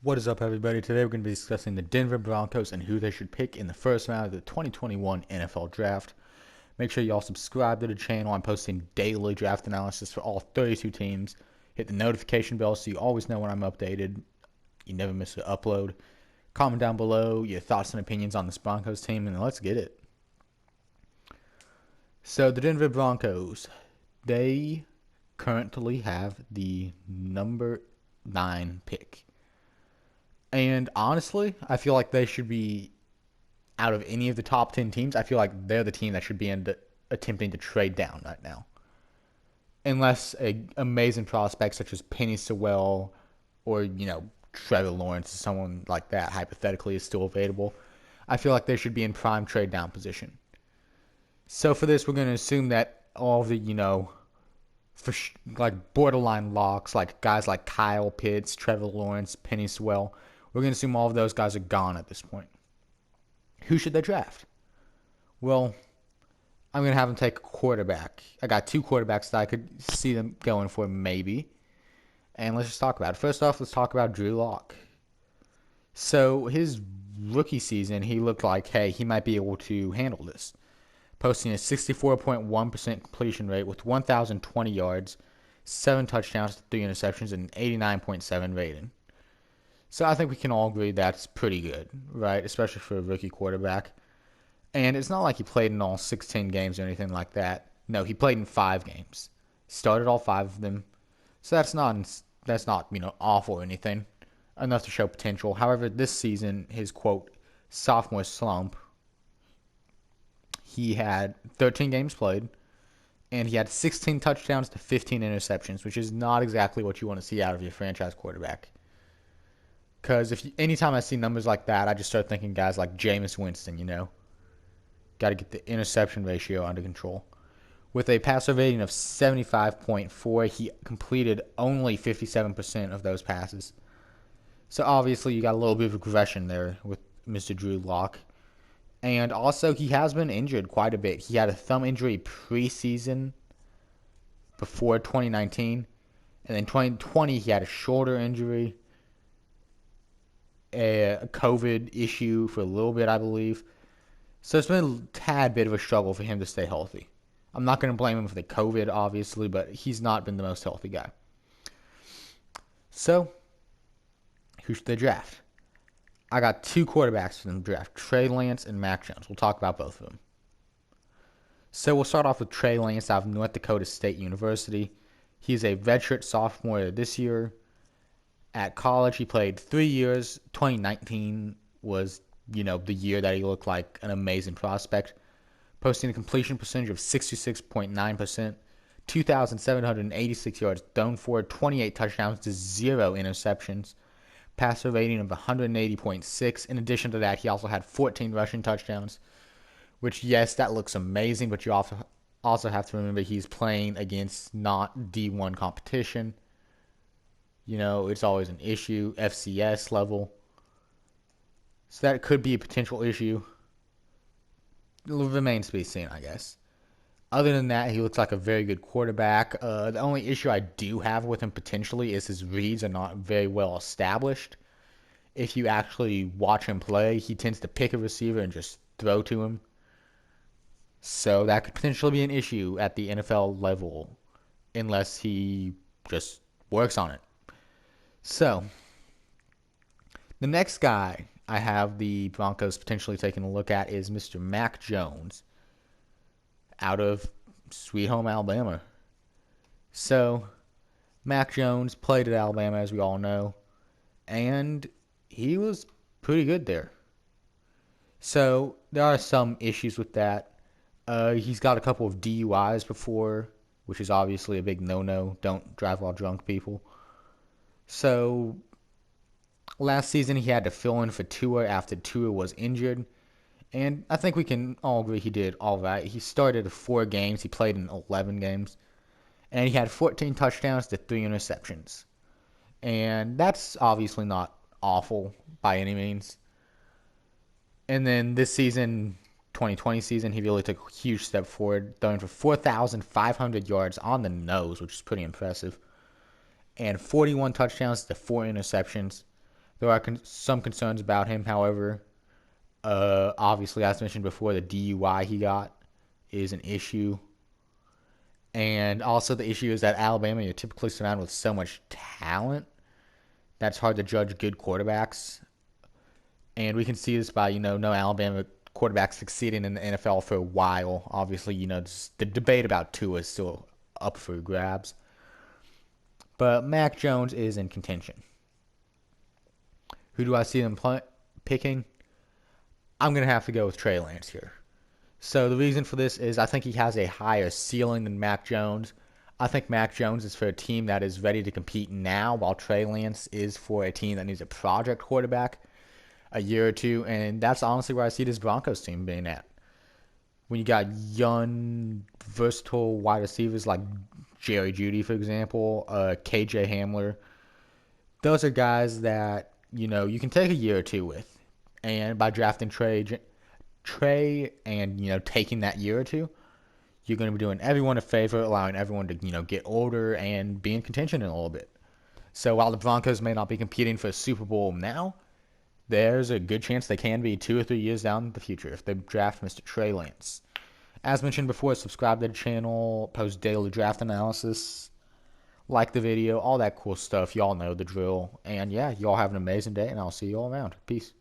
What is up, everybody? Today we're going to be discussing the Denver Broncos and who they should pick in the first round of the 2021 NFL Draft. Make sure you all subscribe to the channel. I'm posting daily draft analysis for all 32 teams. Hit the notification bell so you always know when I'm updated. You never miss an upload. Comment down below your thoughts and opinions on this Broncos team, and let's get it. So the Denver Broncos, they currently have the number 9 pick. And honestly, I feel like they should be, out of any of the top 10 teams, I feel like they're the team that should be attempting to trade down right now. Unless an amazing prospect such as Penny Sewell or, Trevor Lawrence, someone like that, hypothetically, is still available, I feel like they should be in prime trade down position. So for this, we're going to assume that all of the, borderline locks, like guys like Kyle Pitts, Trevor Lawrence, Penny Sewell, we're going to assume all of those guys are gone at this point. Who should they draft? Well, I'm going to have them take a quarterback. I got 2 quarterbacks that I could see them going for, maybe. And let's just talk about it. First off, let's talk about Drew Lock. So his rookie season, he looked like, hey, he might be able to handle this. Posting a 64.1% completion rate with 1,020 yards, 7 touchdowns, 3 interceptions, and an 89.7 rating. So I think we can all agree that's pretty good, right? Especially for a rookie quarterback. And it's not like he played in all 16 games or anything like that. No, he played in 5 games. Started all 5 of them. So that's not awful or anything. Enough to show potential. However, this season, his quote sophomore slump, he had 13 games played, and he had 16 touchdowns to 15 interceptions, which is not exactly what you want to see out of your franchise quarterback. Because anytime I see numbers like that, I just start thinking guys like Jameis Winston, Got to get the interception ratio under control. With a passer rating of 75.4, he completed only 57% of those passes. So obviously you got a little bit of regression there with Mr. Drew Lock. And also he has been injured quite a bit. He had a thumb injury preseason before 2019. And then 2020 he had a shoulder injury. A COVID issue for a little bit, I believe. So it's been a tad bit of a struggle for him to stay healthy. I'm not going to blame him for the COVID, obviously, but he's not been the most healthy guy. So, who should they draft? I got 2 quarterbacks for them to draft, Trey Lance and Mac Jones. We'll talk about both of them. So we'll start off with Trey Lance out of North Dakota State University. He's a redshirt sophomore this year. At college, he played 3 years. 2019 was, the year that he looked like an amazing prospect. Posting a completion percentage of 66.9%, 2,786 yards thrown for, 28 touchdowns to 0 interceptions, passer rating of 180.6. In addition to that, he also had 14 rushing touchdowns, which, yes, that looks amazing, but you also have to remember he's playing against not D1 competition. It's always an issue, FCS level. So that could be a potential issue. It remains to be seen, I guess. Other than that, he looks like a very good quarterback. The only issue I do have with him potentially is his reads are not very well established. If you actually watch him play, he tends to pick a receiver and just throw to him. So that could potentially be an issue at the NFL level unless he just works on it. So, the next guy I have the Broncos potentially taking a look at is Mr. Mac Jones out of Sweet Home, Alabama. So, Mac Jones played at Alabama, as we all know, and he was pretty good there. So, there are some issues with that. He's got a couple of DUIs before, which is obviously a big no-no. Don't drive while drunk, people. So, last season he had to fill in for Tua after Tua was injured. And I think we can all agree he did all right. He started 4 games. He played in 11 games. And he had 14 touchdowns to 3 interceptions. And that's obviously not awful by any means. And then this season, 2020 season, he really took a huge step forward, throwing for 4,500 yards on the nose, which is pretty impressive. And 41 touchdowns to 4 interceptions, There are some concerns about him, however. Obviously, as mentioned before, the DUI he got is an issue. And also, the issue is that Alabama, you're typically surrounded with so much talent that's hard to judge good quarterbacks. And we can see this by, no Alabama quarterback succeeding in the NFL for a while. Obviously, the debate about Tua is still up for grabs. But Mac Jones is in contention. Who do I see them picking? I'm going to have to go with Trey Lance here. So the reason for this is I think he has a higher ceiling than Mac Jones. I think Mac Jones is for a team that is ready to compete now, while Trey Lance is for a team that needs a project quarterback a year or two. And that's honestly where I see this Broncos team being at. When you got young, versatile wide receivers like Jerry Jeudy, for example, KJ Hamler, those are guys that, you can take a year or two with. And by drafting Trey and, taking that year or two, you're going to be doing everyone a favor, allowing everyone to, get older and be in contention in a little bit. So while the Broncos may not be competing for a Super Bowl now, there's a good chance they can be 2 or 3 years down in the future if they draft Mr. Trey Lance. As mentioned before, subscribe to the channel, post daily draft analysis, like the video, all that cool stuff. Y'all know the drill. And yeah, y'all have an amazing day, and I'll see you all around. Peace.